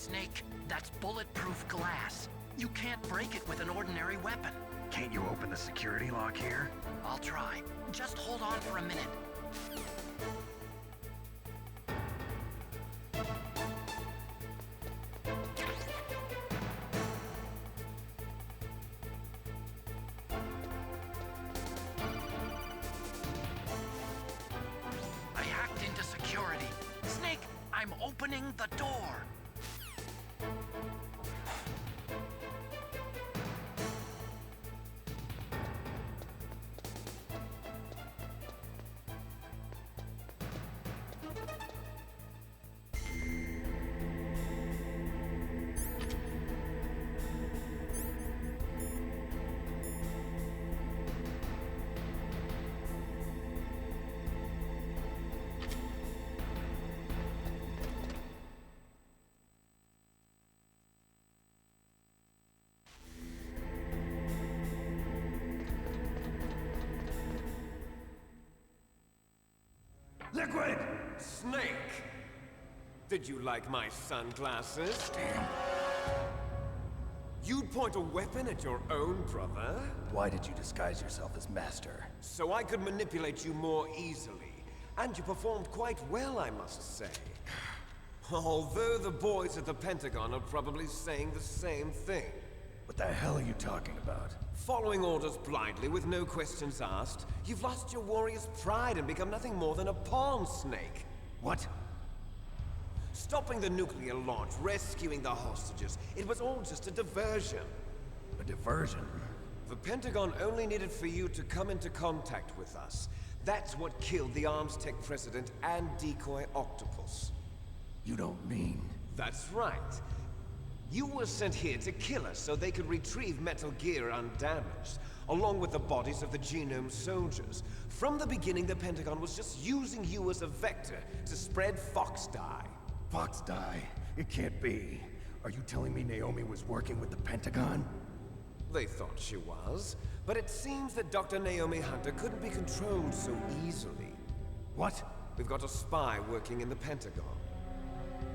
Snake, that's bulletproof glass. You can't break it with an ordinary weapon. Can't you open the security lock here? I'll try. Just hold on for a minute. I hacked into security. Snake, I'm opening the door. Liquid! Snake! Did you like my sunglasses? Damn. You'd point a weapon at your own brother? Why did you disguise yourself as Master? So I could manipulate you more easily. And you performed quite well, I must say. Although the boys at the Pentagon are probably saying the same thing. What the hell are you talking about? Following orders blindly with no questions asked, you've lost your warrior's pride and become nothing more than a pawn, Snake. What? Stopping the nuclear launch, rescuing the hostages, it was all just a diversion. A diversion? The Pentagon only needed for you to come into contact with us. That's what killed the Arms Tech president and decoy octopus. You don't mean... That's right. You were sent here to kill us so they could retrieve Metal Gear undamaged, along with the bodies of the Genome soldiers. From the beginning, the Pentagon was just using you as a vector to spread Fox Dye. Fox Dye? It can't be. Are you telling me Naomi was working with the Pentagon? They thought she was, but it seems that Dr. Naomi Hunter couldn't be controlled so easily. What? We've got a spy working in the Pentagon.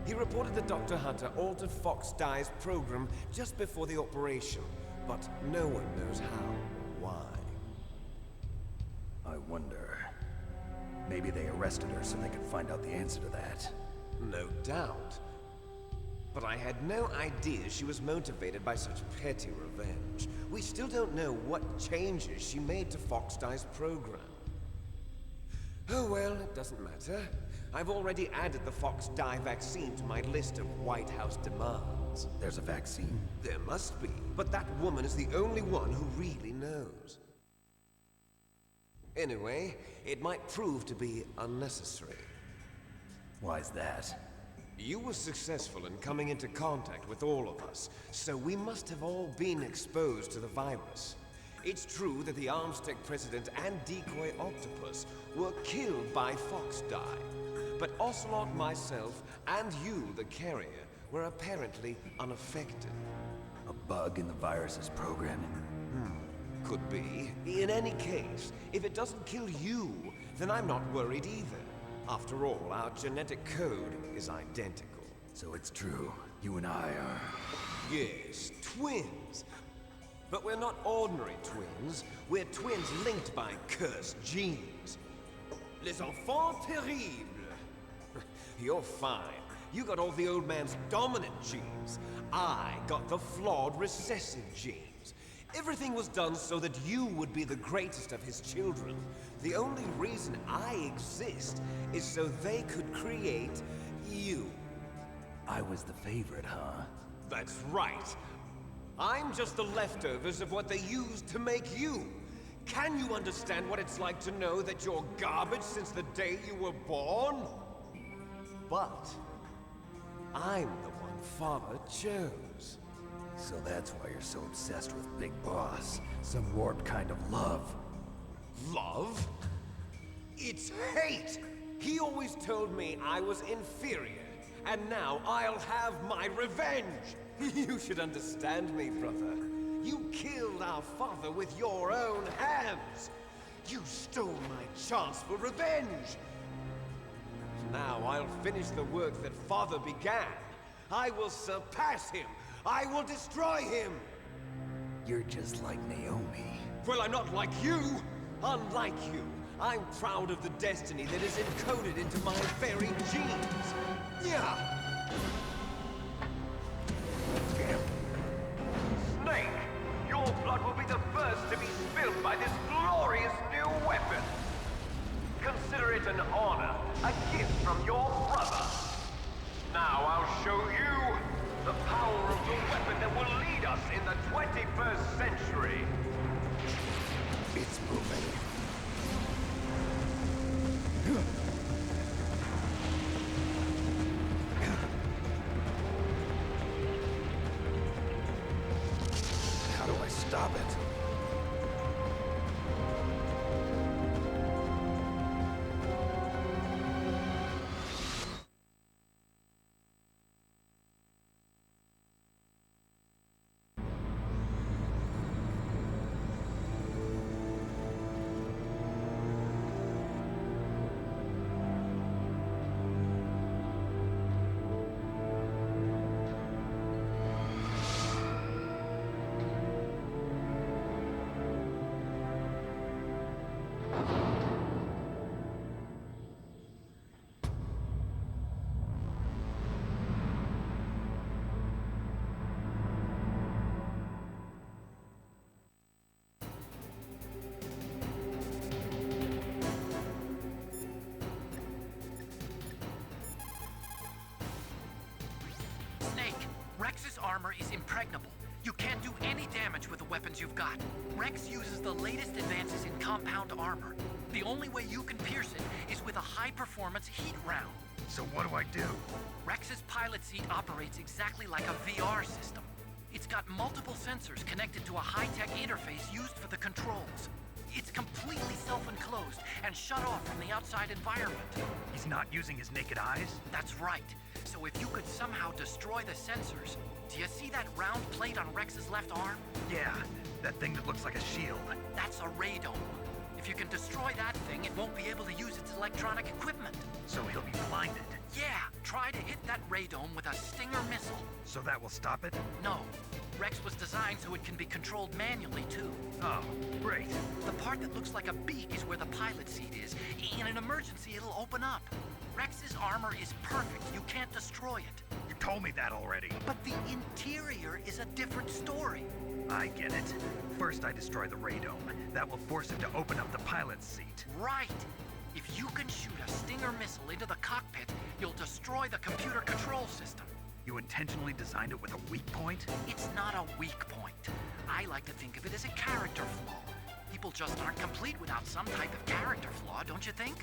He reported that Dr. Hunter altered Fox Dye's program just before the operation, but no one knows how or why. I wonder... Maybe they arrested her so they could find out the answer to that. No doubt. But I had no idea she was motivated by such petty revenge. We still don't know what changes she made to Fox Dye's program. Oh well, it doesn't matter. I've already added the Fox Dye vaccine to my list of White House demands. There's a vaccine? There must be, but that woman is the only one who really knows. Anyway, it might prove to be unnecessary. Why's that? You were successful in coming into contact with all of us, so we must have all been exposed to the virus. It's true that the Arms Tech president and decoy octopus were killed by Fox Dye. But Ocelot, myself, and you, the carrier, were apparently unaffected. A bug in the virus's programming? Could be. In any case, if it doesn't kill you, then I'm not worried either. After all, our genetic code is identical. So it's true. You and I are... Yes, twins. But we're not ordinary twins. We're twins linked by cursed genes. Les enfants terribles. You're fine. You got all the old man's dominant genes. I got the flawed recessive genes. Everything was done so that you would be the greatest of his children. The only reason I exist is so they could create you. I was the favorite, huh? That's right. I'm just the leftovers of what they used to make you. Can you understand what it's like to know that you're garbage since the day you were born? But I'm the one Father chose. So that's why you're so obsessed with Big Boss. Some warped kind of love. Love? It's hate! He always told me I was inferior, and now I'll have my revenge! You should understand me, brother. You killed our father with your own hands! You stole my chance for revenge! Now I'll finish the work that Father began. I will surpass him. I will destroy him. You're just like Naomi. Well, I'm not like you. Unlike you, I'm proud of the destiny that is encoded into my very genes. Yeah. Damn. Snake, your blood will be the first to be spilled by this glorious new weapon. Consider it an honor, a gift from your brother. Now I'll show you the power of the weapon that will lead us in the 21st century. It's moving. How do I stop it? Rex's armor is impregnable. You can't do any damage with the weapons you've got. Rex uses the latest advances in compound armor. The only way you can pierce it is with a high-performance heat round. So what do I do? Rex's pilot seat operates exactly like a VR system. It's got multiple sensors connected to a high-tech interface used for the controls. It's completely self-enclosed and shut off from the outside environment. He's not using his naked eyes? That's right. So if you could somehow destroy the sensors... Do you see that round plate on Rex's left arm? Yeah, that thing that looks like a shield. That's a radome. If you can destroy that thing, it won't be able to use its electronic equipment. So he'll be blinded. Yeah, try to hit that radome with a Stinger missile. So that will stop it? No. Rex was designed so it can be controlled manually, too. Oh, great. The part that looks like a beak is where the pilot seat is. In an emergency, it'll open up. Rex's armor is perfect. You can't destroy it. You told me that already. But the interior is a different story. I get it. First I destroy the radome. That will force him to open up the pilot's seat. Right. If you can shoot a Stinger missile into the cockpit, you'll destroy the computer control system. You intentionally designed it with a weak point? It's not a weak point. I like to think of it as a character flaw. People just aren't complete without some type of character flaw, don't you think?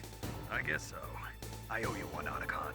I guess so. I owe you one, Otacon.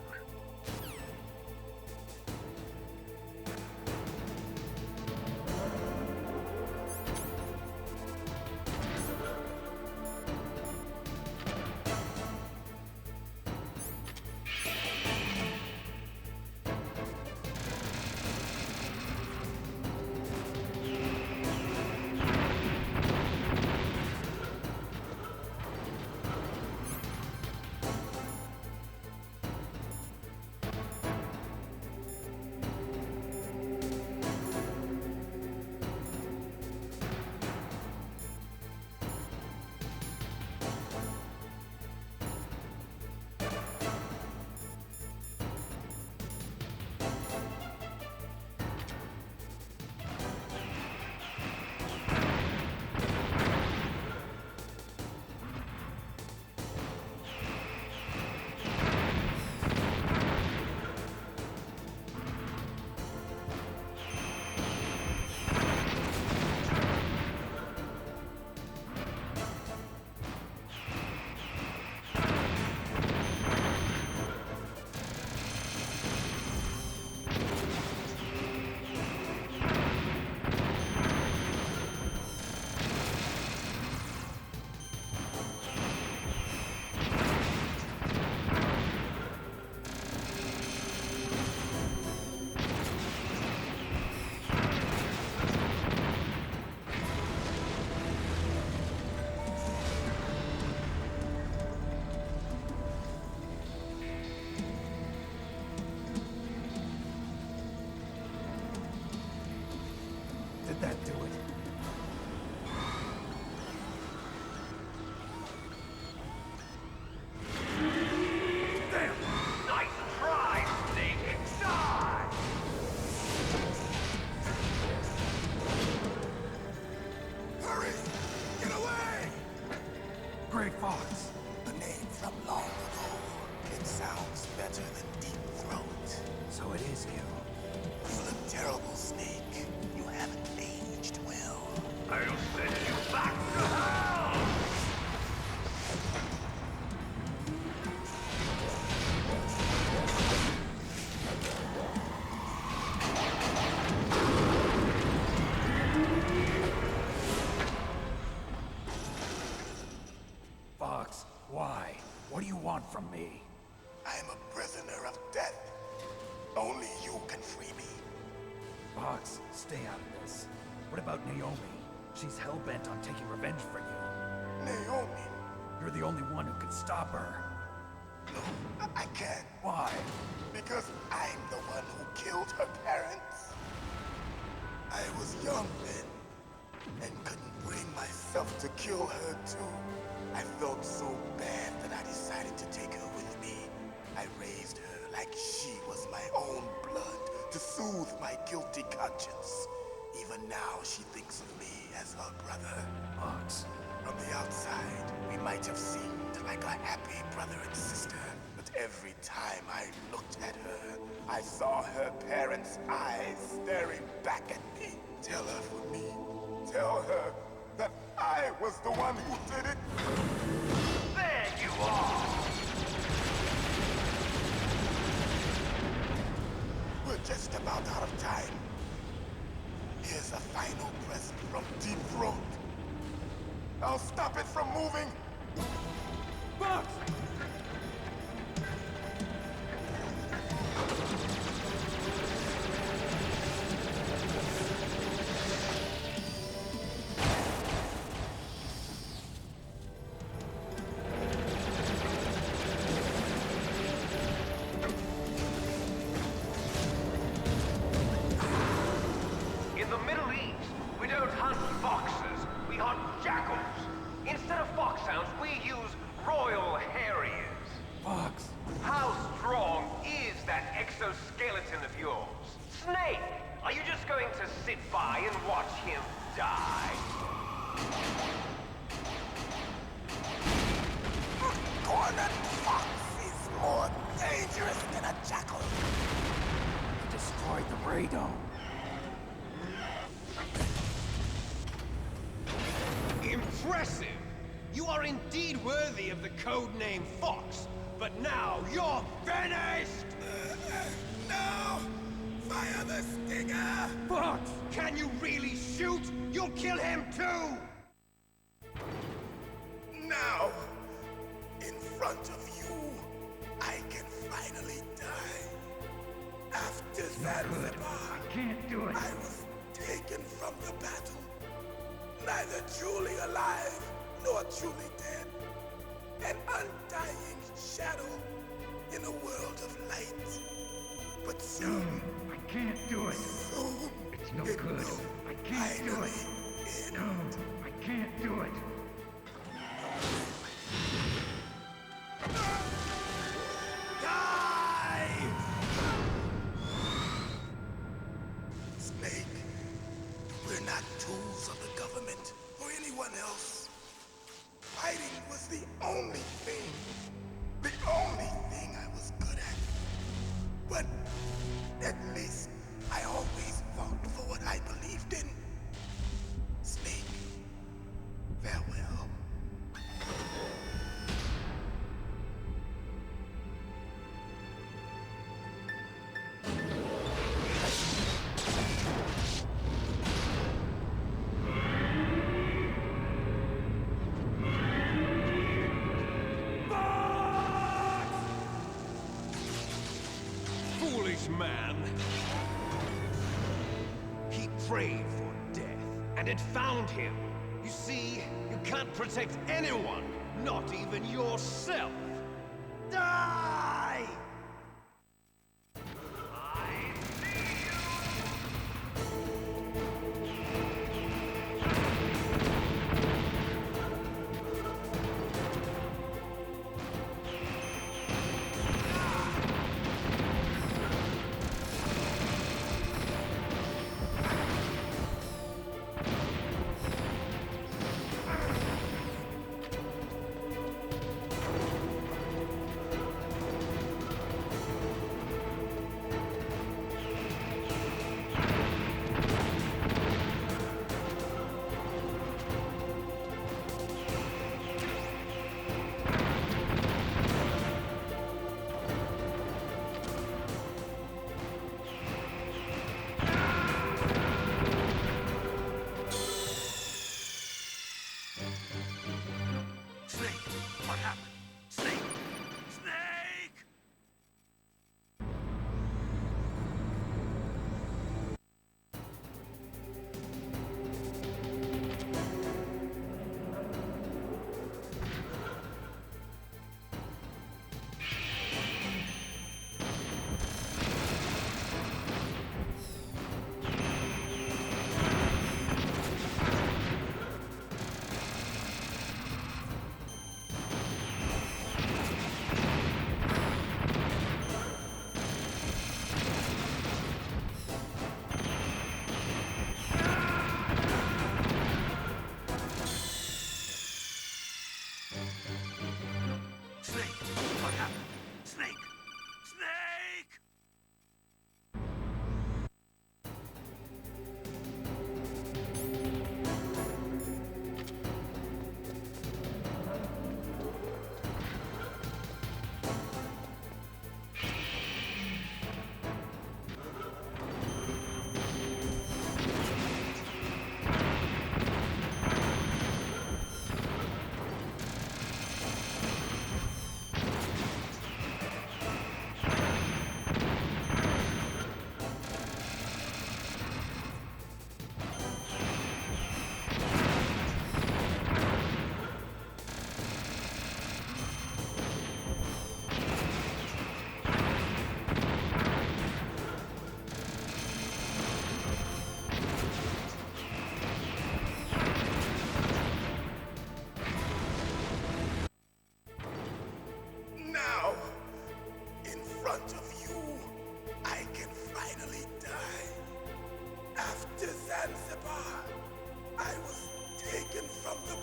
that do it? Damn! Nice try, Snake! Die! Hurry! Get away! Gray Fox. A name from long ago. It sounds better than Deep Throat. So it is you. You look terrible, Snake. You haven't aged well. I'll send you back to hell! Fox, why? What do you want from me? I'm a prisoner of death. Only you can free me. Fox, stay out of this. What about Naomi? She's hell-bent on taking revenge for you. Naomi? You're the only one who can stop her. No, I can't. Why? Because I'm the one who killed her parents. I was young then, and couldn't bring myself to kill her too. I felt so bad that I decided to take her with me. I raised her like she was my own blood to soothe my guilty conscience. Even now, she thinks of me as her brother. Fox. From the outside, we might have seemed like a happy brother and sister, but every time I looked at her, I saw her parents' eyes staring back at me. Tell her for me. Tell her that I was the one who did it. There you are! We're just about out of time. Here's a final present from Deep Throat. I'll stop it from moving. Fox! In the Middle East, we don't hunt foxes, we hunt jackals. Instead of foxhounds, we use Royal Harriers. Fox! How strong is that exoskeleton of yours? Snake, are you just going to sit by and watch him die? Cornered fox is more dangerous than a jackal. Destroyed the radome. Impressive! You are indeed worthy of the codename Fox, but now you're finished! No! Fire the stinger! Fox! Can you really shoot? You'll kill him too! Now, in front of you, I can finally die. After Zanzibar, Can't do it. I was taken from the battle. Neither truly alive, nor truly dead. An undying shadow in a world of light. But soon, I can't do it. soon, It's no it good. will I can't do it. finally No, end. I can't do it. Die! Snake, we're not tools of the government or anyone else. Fighting was the only thing I was good at. But at least I always fought for what I believed in. Snake, farewell. Foolish man! He prayed for death, and it found him. You see, you can't protect anyone, not even yourself. Die! I see you!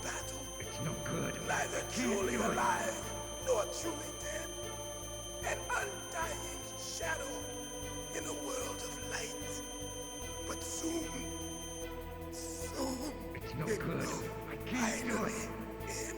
battle. It's no good. Neither truly alive nor truly dead. An undying shadow in a world of light. But soon, It's no it good. will I can't do finally it. end.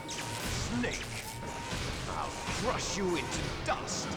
Snake! I'll crush you into dust!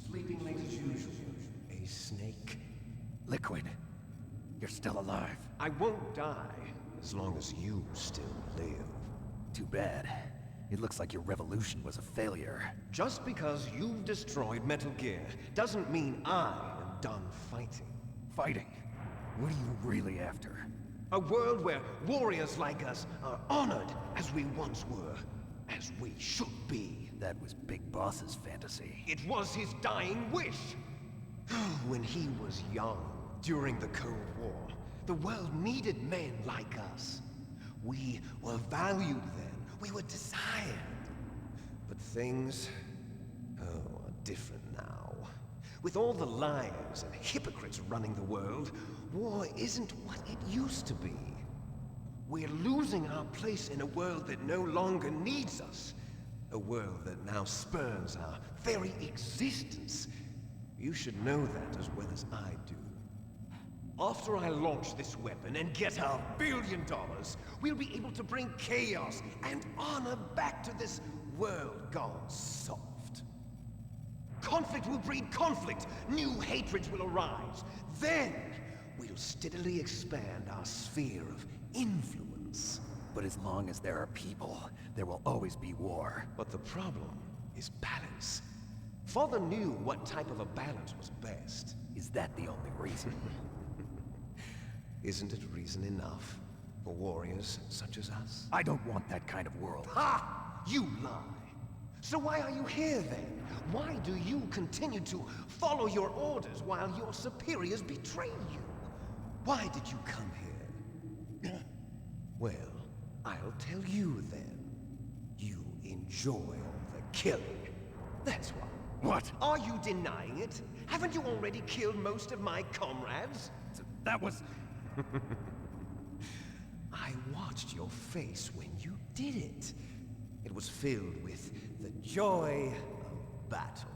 Sleeping late as usual, a snake. Liquid, you're still alive. I won't die as long as you still live. Too bad. It looks like your revolution was a failure. Just because you've destroyed Metal Gear doesn't mean I am done fighting. Fighting? What are you really after? A world where warriors like us are honored as we once were, as we should be. That was Big Boss's fantasy. It was his dying wish. When he was young, during the Cold War, the world needed men like us. We were valued then. We were desired. But things, are different now. With all the liars and hypocrites running the world, war isn't what it used to be. We're losing our place in a world that no longer needs us. A world that now spurns our very existence. You should know that as well as I do. After I launch this weapon and get our $1 billion, we'll be able to bring chaos and honor back to this world gone soft. Conflict will breed conflict. New hatreds will arise. Then, we'll steadily expand our sphere of influence. But as long as there are people, there will always be war. But the problem is balance. Father knew what type of a balance was best. Is that the only reason? Isn't it reason enough for warriors such as us? I don't want that kind of world. Ha! You lie! So why are you here then? Why do you continue to follow your orders while your superiors betray you? Why did you come here? Well, I'll tell you then. You enjoy all the killing. That's why. What? Are you denying it? Haven't you already killed most of my comrades? That was... I watched your face when you did it. It was filled with the joy of battle.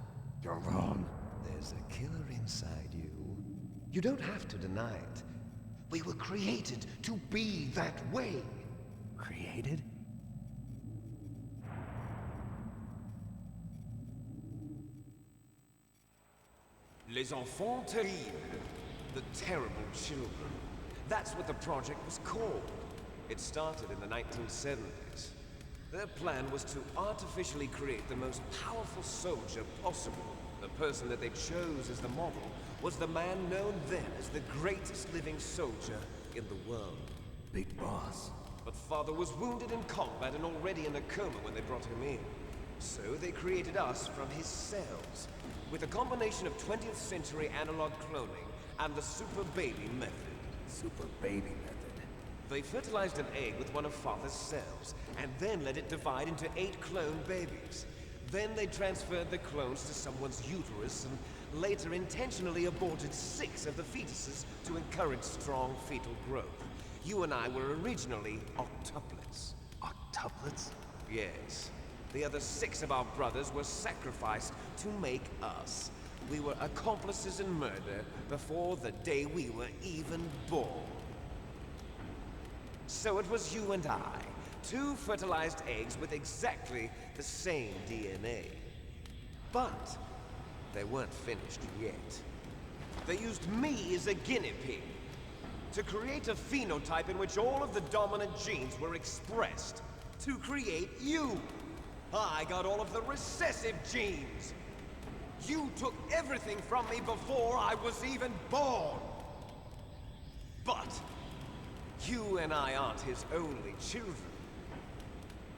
You're wrong. There's a killer inside you. You don't have to deny it. We were created to be that way. Created? Les enfants terribles. The terrible children. That's what the project was called. It started in the 1970s. Their plan was to artificially create the most powerful soldier possible. The person that they chose as the model was the man known then as the greatest living soldier in the world. Big Boss. But Father was wounded in combat and already in a coma when they brought him in. So they created us from his cells, with a combination of 20th century analog cloning and the super baby method. Super baby method. They fertilized an egg with one of Father's cells, and then let it divide into 8 clone babies. Then they transferred the clones to someone's uterus and later intentionally aborted 6 of the fetuses to encourage strong fetal growth. You and I were originally octuplets. Octuplets? Yes. The other 6 of our brothers were sacrificed to make us. We were accomplices in murder before the day we were even born. So it was you and I, 2 fertilized eggs with exactly the same DNA. But they weren't finished yet. They used me as a guinea pig to create a phenotype in which all of the dominant genes were expressed to create you. I got all of the recessive genes. You took everything from me before I was even born. But you and I aren't his only children.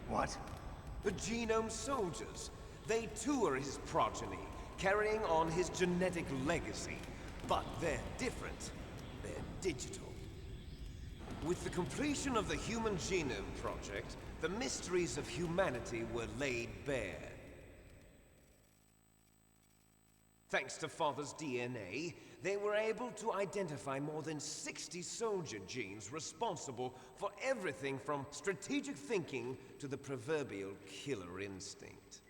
What? The genome soldiers. They too are his progeny, carrying on his genetic legacy. But they're different. They're digital. With the completion of the Human Genome Project, the mysteries of humanity were laid bare. Thanks to Father's DNA, they were able to identify more than 60 soldier genes responsible for everything from strategic thinking to the proverbial killer instinct.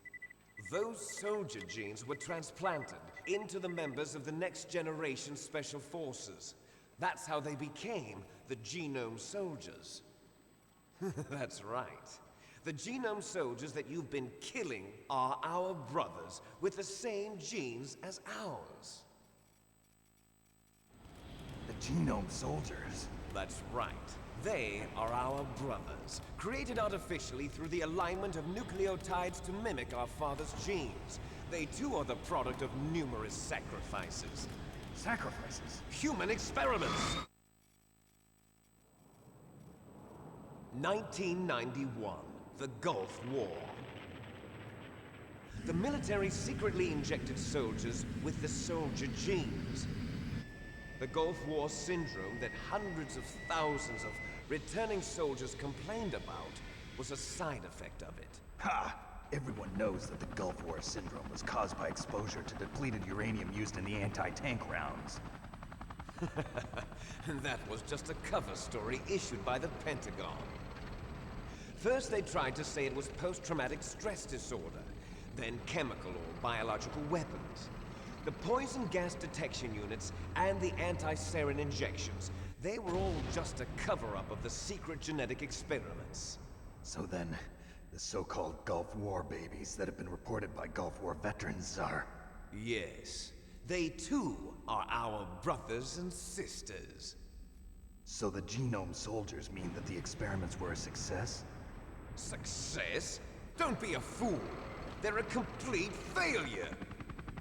Those soldier genes were transplanted into the members of the next generation special forces. That's how they became the genome soldiers. That's right. The genome soldiers that you've been killing are our brothers with the same genes as ours. The genome soldiers? That's right. They are our brothers, created artificially through the alignment of nucleotides to mimic our father's genes. They too are the product of numerous sacrifices. Sacrifices? Human experiments! 1991, the Gulf War. The military secretly injected soldiers with the soldier genes. The Gulf War syndrome that hundreds of thousands of returning soldiers complained about was a side effect of it. Ha! Everyone knows that the Gulf War syndrome was caused by exposure to depleted uranium used in the anti-tank rounds. That was just a cover story issued by the Pentagon. First they tried to say it was post-traumatic stress disorder, then chemical or biological weapons. The poison gas detection units and the anti-sarin injections, they were all just a cover-up of the secret genetic experiments. So then, the so-called Gulf War babies that have been reported by Gulf War veterans are... Yes, they too are our brothers and sisters. So the genome soldiers mean that the experiments were a success? Success? Don't be a fool. They're a complete failure.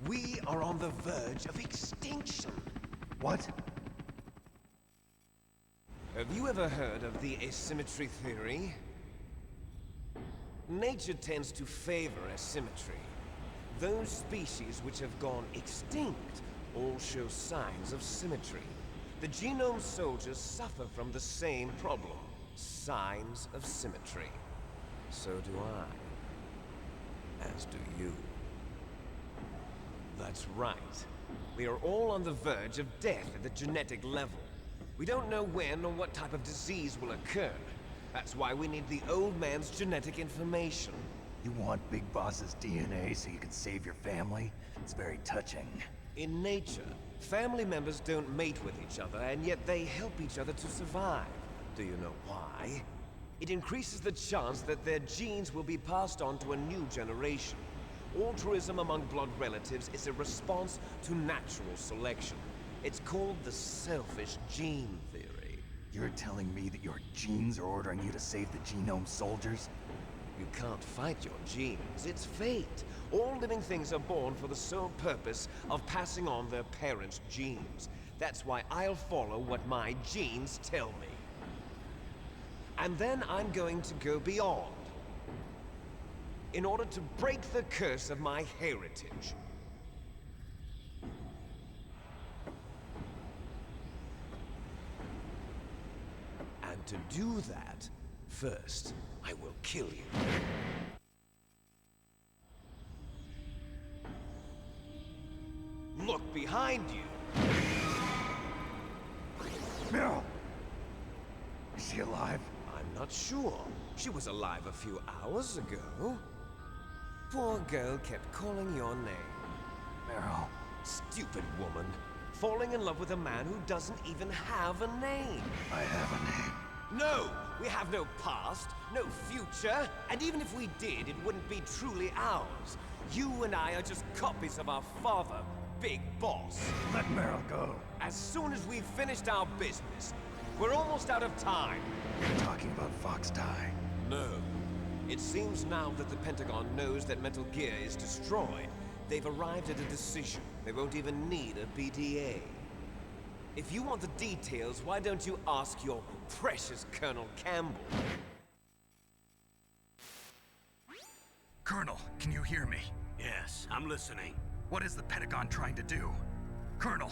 We are on the verge of extinction. What? Have you ever heard of the Asymmetry Theory? Nature tends to favor asymmetry. Those species which have gone extinct all show signs of symmetry. The genome soldiers suffer from the same problem, signs of symmetry. So do I. As do you. That's right. We are all on the verge of death at the genetic level. We don't know when or what type of disease will occur. That's why we need the old man's genetic information. You want Big Boss's DNA so you can save your family? It's very touching. In nature, family members don't mate with each other, and yet they help each other to survive. Do you know why? It increases the chance that their genes will be passed on to a new generation. Altruism among blood relatives is a response to natural selection. It's called the selfish gene theory. You're telling me that your genes are ordering you to save the genome soldiers? You can't fight your genes. It's fate. All living things are born for the sole purpose of passing on their parents' genes. That's why I'll follow what my genes tell me. And then I'm going to go beyond, in order to break the curse of my heritage. And to do that, first, I will kill you. Look behind you! Meryl! Is she alive? I'm not sure. She was alive a few hours ago. Poor girl kept calling your name. Meryl. Stupid woman. Falling in love with a man who doesn't even have a name. I have a name. No! We have no past, no future, and even if we did, it wouldn't be truly ours. You and I are just copies of our father, Big Boss. Let Meryl go. As soon as we've finished our business, we're almost out of time. You're talking about Fox Die. No. It seems now that the Pentagon knows that Metal Gear is destroyed. They've arrived at a decision. They won't even need a BDA. If you want the details, why don't you ask your precious Colonel Campbell? Colonel, can you hear me? Yes, I'm listening. What is the Pentagon trying to do? Colonel,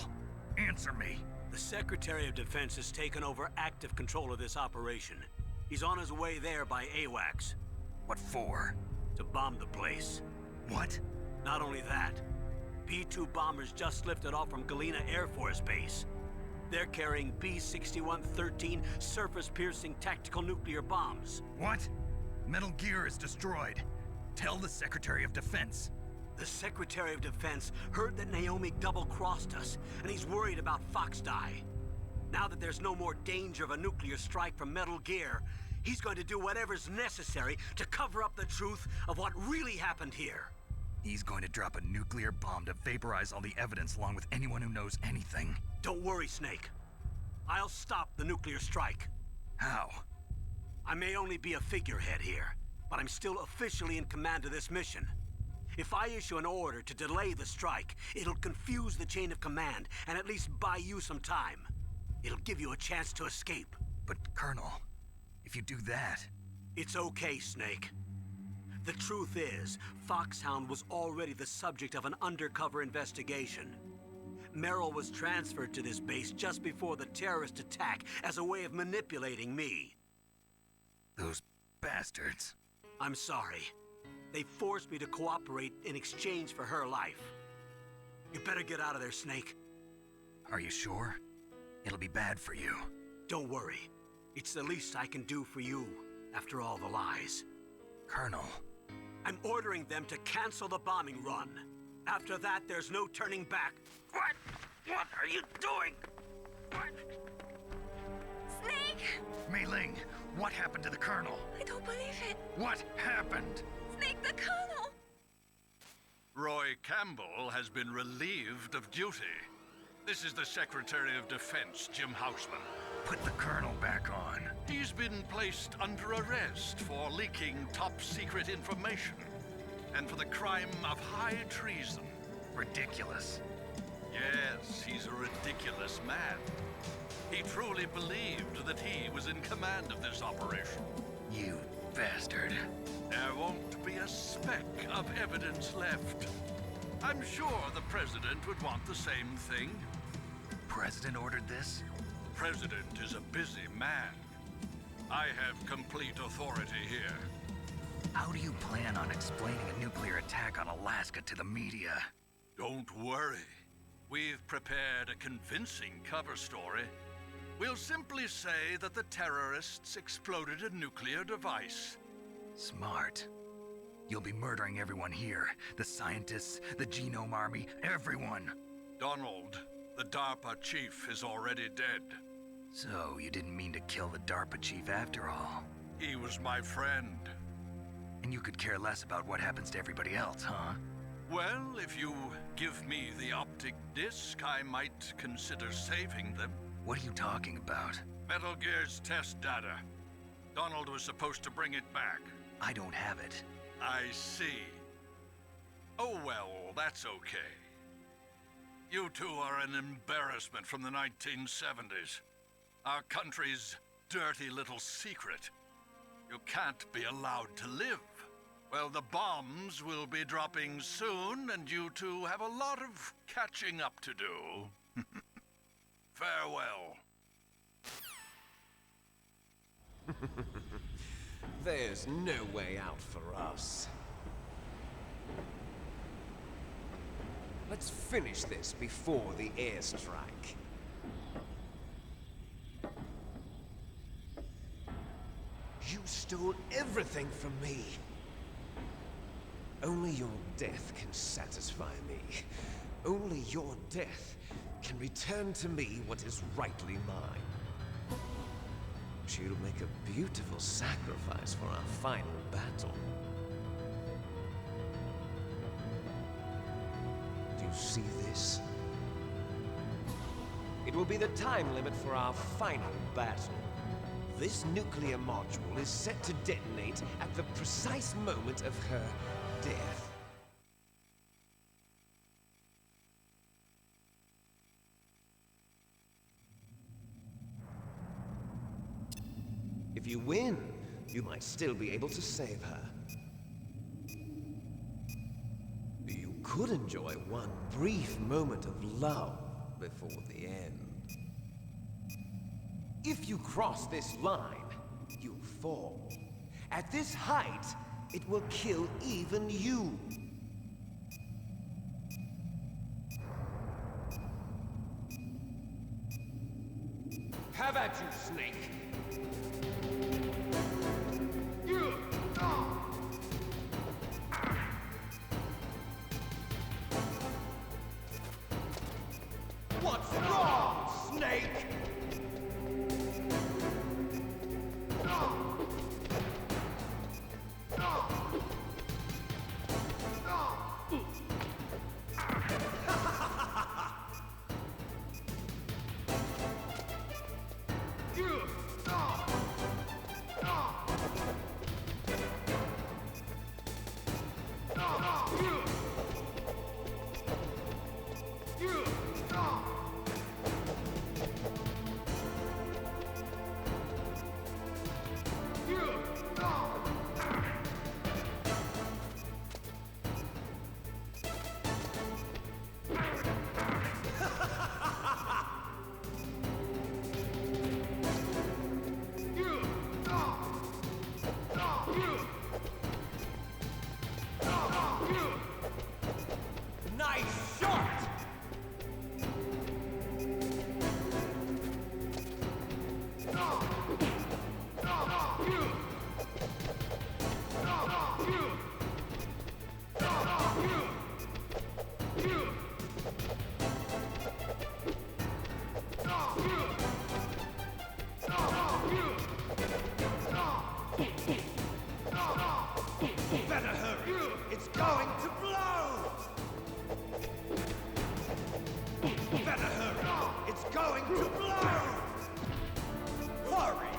answer me. The Secretary of Defense has taken over active control of this operation. He's on his way there by AWACS. What for? To bomb the place. What? Not only that, B-2 bombers just lifted off from Galena Air Force Base. They're carrying B-6113 surface-piercing tactical nuclear bombs. What? Metal Gear is destroyed. Tell the Secretary of Defense. The Secretary of Defense heard that Naomi double-crossed us, and he's worried about Fox Die. Now that there's no more danger of a nuclear strike from Metal Gear, he's going to do whatever's necessary to cover up the truth of what really happened here. He's going to drop a nuclear bomb to vaporize all the evidence along with anyone who knows anything. Don't worry, Snake. I'll stop the nuclear strike. How? I may only be a figurehead here, but I'm still officially in command of this mission. If I issue an order to delay the strike, it'll confuse the chain of command and at least buy you some time. It'll give you a chance to escape. But, Colonel, if you do that... It's okay, Snake. The truth is, Foxhound was already the subject of an undercover investigation. Meryl was transferred to this base just before the terrorist attack as a way of manipulating me. Those bastards. I'm sorry. They forced me to cooperate in exchange for her life. You better get out of there, Snake. Are you sure? It'll be bad for you. Don't worry. It's the least I can do for you, after all the lies. Colonel. I'm ordering them to cancel the bombing run. After that, there's no turning back. What? What are you doing? What? Snake! Mei Ling, what happened to the Colonel? I don't believe it. What happened? Snake, the Colonel! Roy Campbell has been relieved of duty. This is the Secretary of Defense, Jim Houseman. Put the Colonel back on. He's been placed under arrest for leaking top-secret information and for the crime of high treason. Ridiculous. Yes, he's a ridiculous man. He truly believed that he was in command of this operation. You bastard. There won't be a speck of evidence left. I'm sure the President would want the same thing. President ordered this? President is a busy man. I have complete authority here. How do you plan on explaining a nuclear attack on Alaska to the media? Don't worry. We've prepared a convincing cover story. We'll simply say that the terrorists exploded a nuclear device. Smart. You'll be murdering everyone here. The scientists, the Genome Army, everyone. Donald, the DARPA chief is already dead. So, you didn't mean to kill the DARPA chief after all? He was my friend. And you could care less about what happens to everybody else, huh? Well, if you give me the optic disc, I might consider saving them. What are you talking about? Metal Gear's test data. Donald was supposed to bring it back. I don't have it. I see. Oh well, that's okay. You two are an embarrassment from the 1970s. Our country's dirty little secret. You can't be allowed to live. Well, the bombs will be dropping soon, and you two have a lot of catching up to do. Farewell. There's no way out for us. Let's finish this before the airstrike. You stole everything from me. Only your death can satisfy me. Only your death can return to me what is rightly mine. She'll make a beautiful sacrifice for our final battle. Do you see this? It will be the time limit for our final battle. This nuclear module is set to detonate at the precise moment of her death. If you win, you might still be able to save her. You could enjoy one brief moment of love before the end. If you cross this line, you fall. At this height, it will kill even you. Have at you, Snake! What's wrong, Snake? Nice shot! Better hurry! It's going to blow! Better hurry! It's going to blow! Hurry!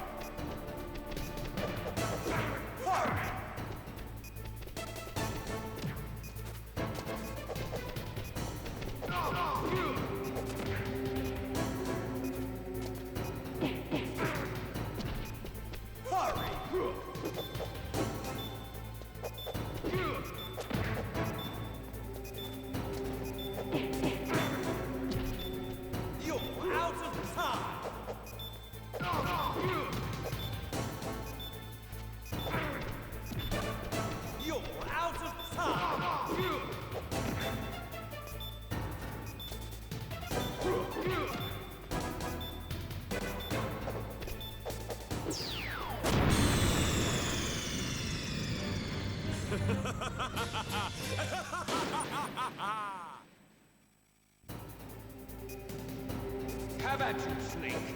Hurry! Hurry! You're out of time! You're out of time! Have at you, Snake!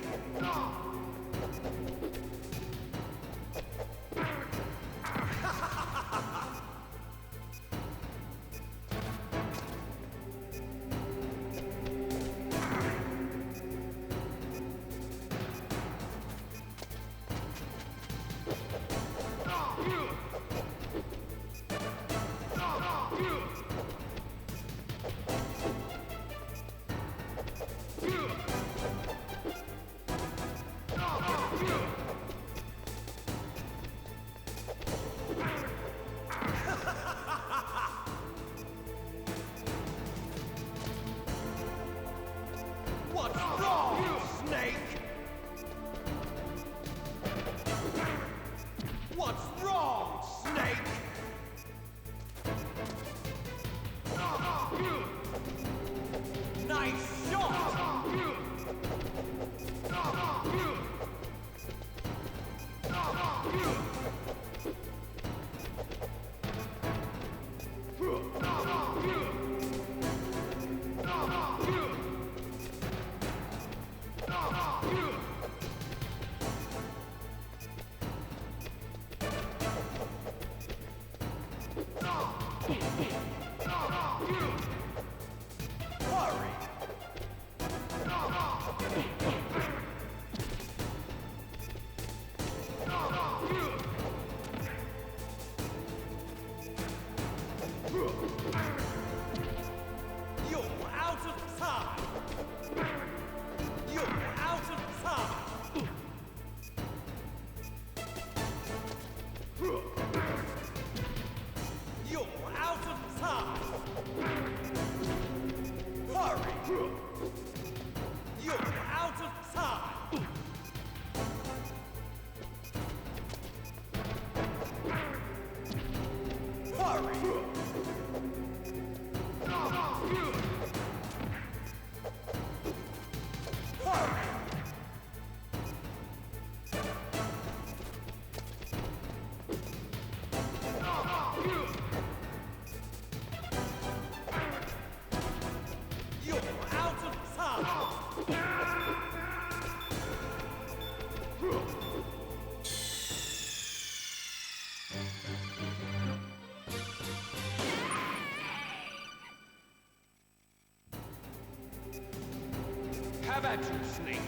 Have at you, Snake.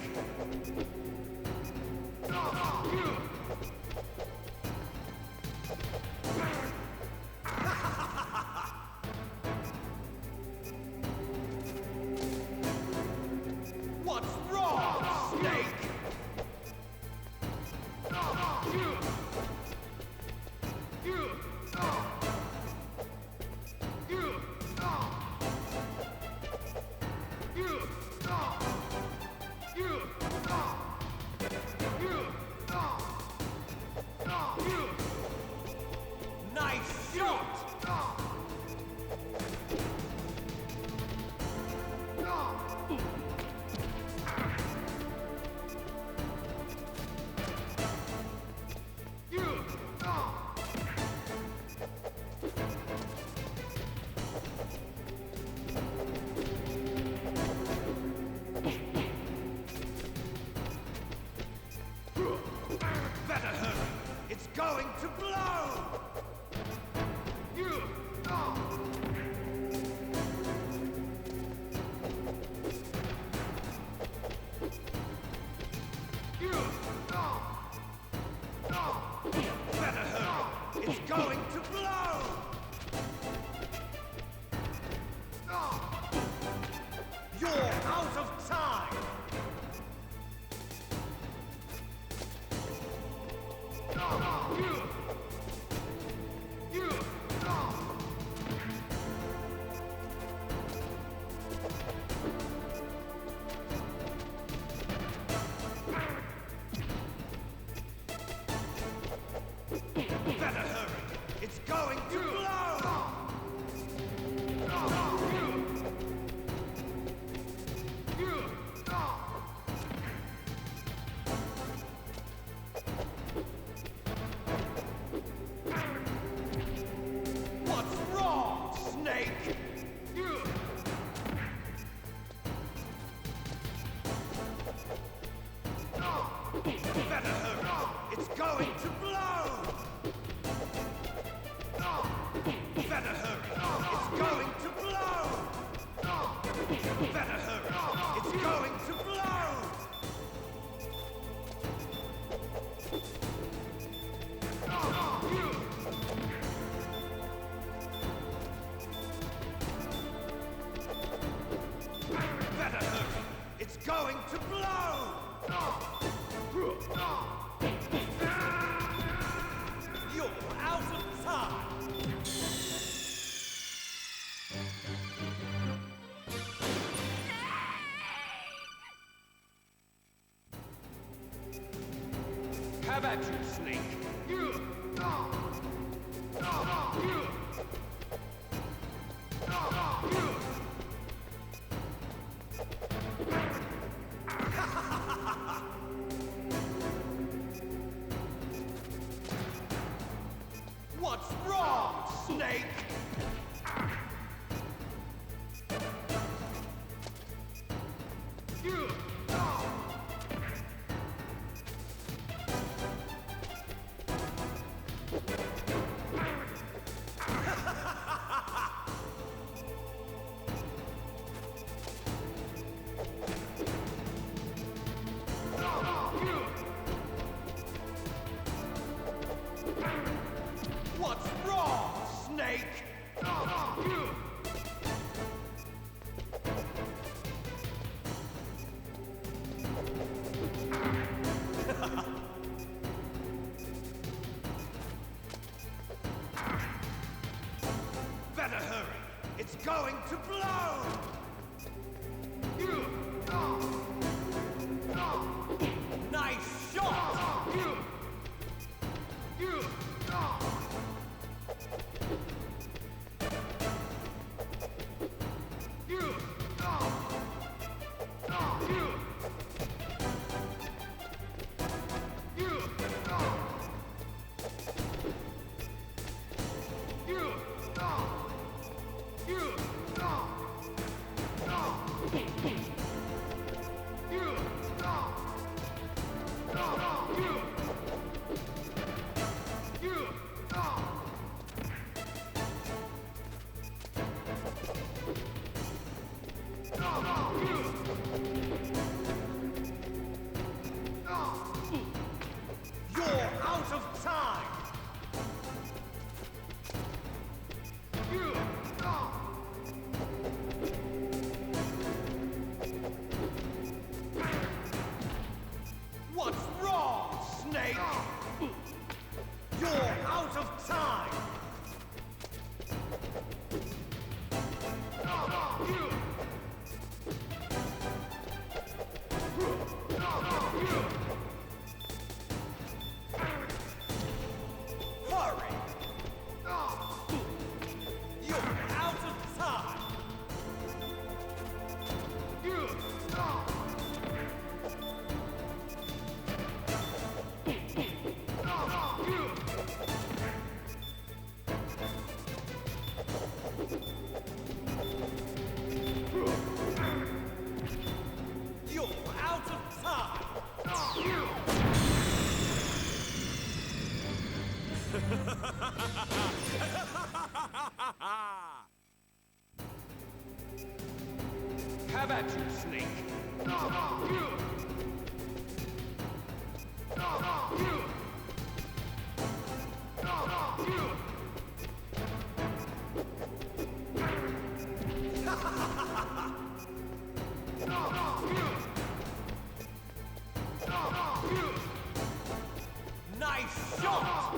What's wrong, Snake? Nice shot! Better hurry! It's going to blow! Better hurry! It's going to blow! You're out of time! Better hurry! It's going to blow! What's wrong, Snake? Better hurry! It's going to blow! Better hurry! It's going to blow! Better hurry! It's going to blow! Better hurry! It's going to blow! You're out of time! Have at you, Snake! What's wrong, Snake? Have at you, Snake. Nice shot!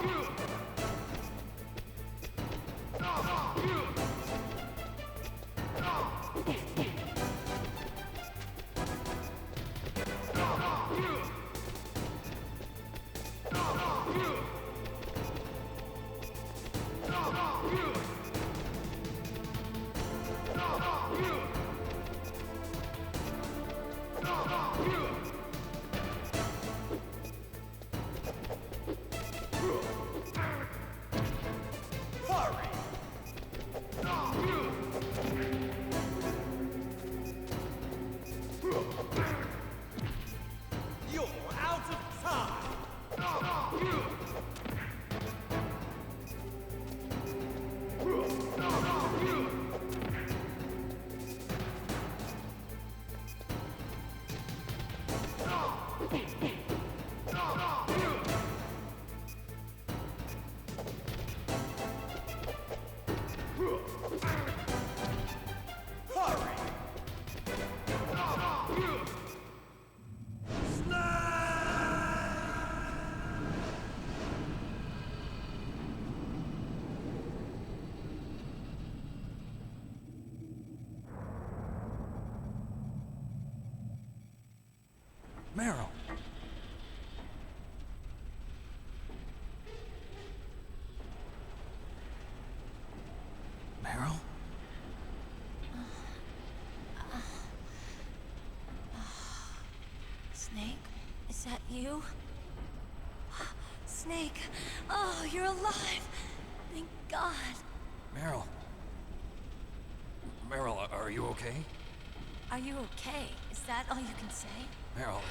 You're out of time! Meryl. Meryl? Snake, is that you? Snake, oh, you're alive! Thank God. Meryl. Meryl, are you okay? Are you okay? Is that all you can say? Meryl,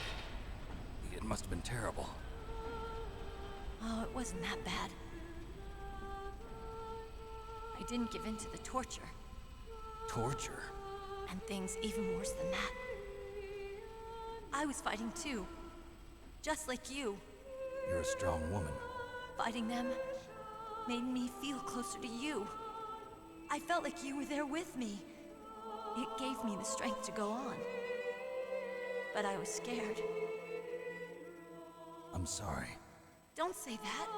it must have been terrible. Oh, it wasn't that bad. I didn't give in to the torture. Torture? And things even worse than that. I was fighting too. Just like you. You're a strong woman. Fighting them made me feel closer to you. I felt like you were there with me. It gave me the strength to go on. But I was scared. I'm sorry. Don't say that.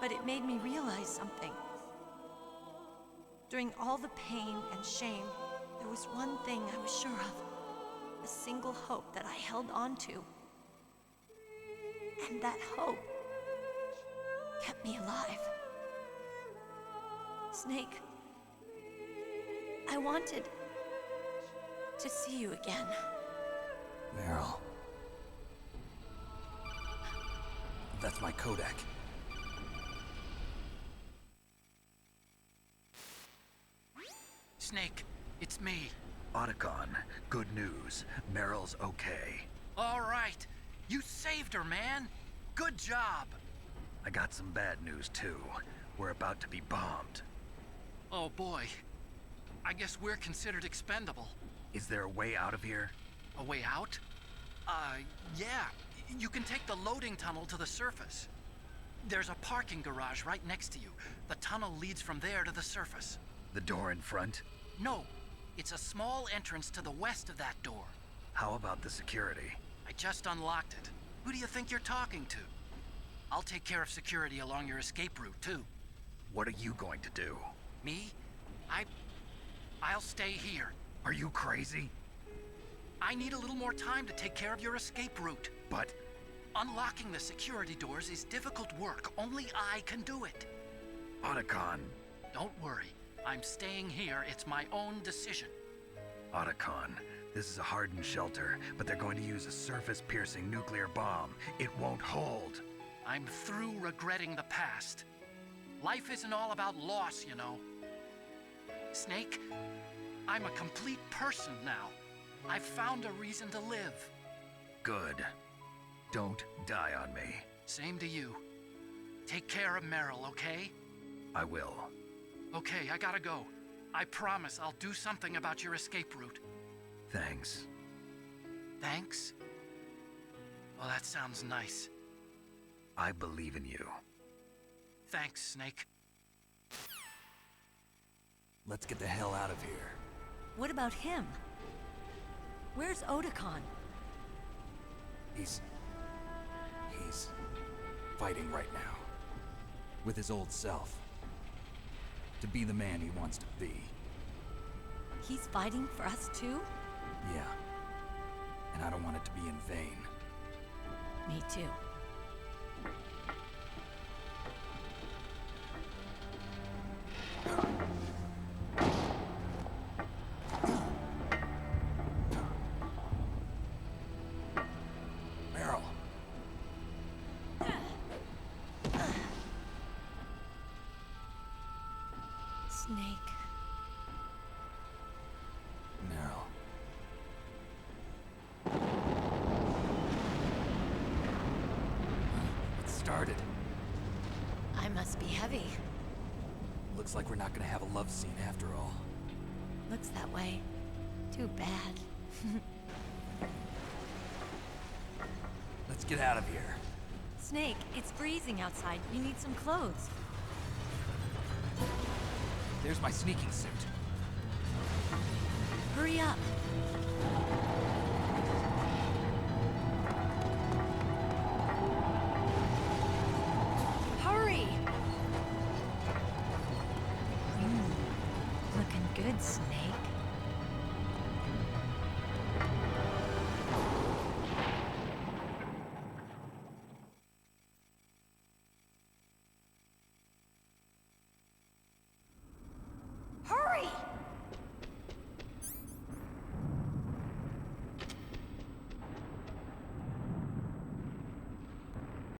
But it made me realize something. During all the pain and shame, there was one thing I was sure of. A single hope that I held on to. And that hope kept me alive. Snake, I wanted to see you again. Meryl. That's my Kodak. Snake, it's me. Otacon, good news. Meryl's okay. All right. You saved her, man. Good job. I got some bad news, too. We're about to be bombed. Oh, boy. I guess we're considered expendable. Is there a way out of here? A way out? Yeah. You can take the loading tunnel to the surface. There's a parking garage right next to you. The tunnel leads from there to the surface. The door in front? No. It's a small entrance to the west of that door. How about the security? I just unlocked it. Who do you think you're talking to? I'll take care of security along your escape route, too. What are you going to do? Me? I'll stay here. Are you crazy? I need a little more time to take care of your escape route. But Unlocking the security doors is difficult work. Only I can do it. Otacon. Don't worry. I'm staying here. It's my own decision. Otacon, this is a hardened shelter, but they're going to use a surface-piercing nuclear bomb. It won't hold. I'm through regretting the past. Life isn't all about loss, you know. Snake, I'm a complete person now. I've found a reason to live. Good. Don't die on me. Same to you. Take care of Meryl, okay? I will. Okay, I gotta go. I promise I'll do something about your escape route. Thanks. Thanks? Well, that sounds nice. I believe in you. Thanks, Snake. Let's get the hell out of here. What about him? Where's Otakon? He's fighting right now. With his old self. To be the man he wants to be. He's fighting for us too? Yeah. And I don't want it to be in vain. Me too. Meryl. Snake. Meryl. It started. I must be heavy. Looks like we're not gonna have a love scene after all. Looks that way. Too bad. Let's get out of here. Snake, it's freezing outside. You need some clothes. There's my sneaking suit. Hurry up.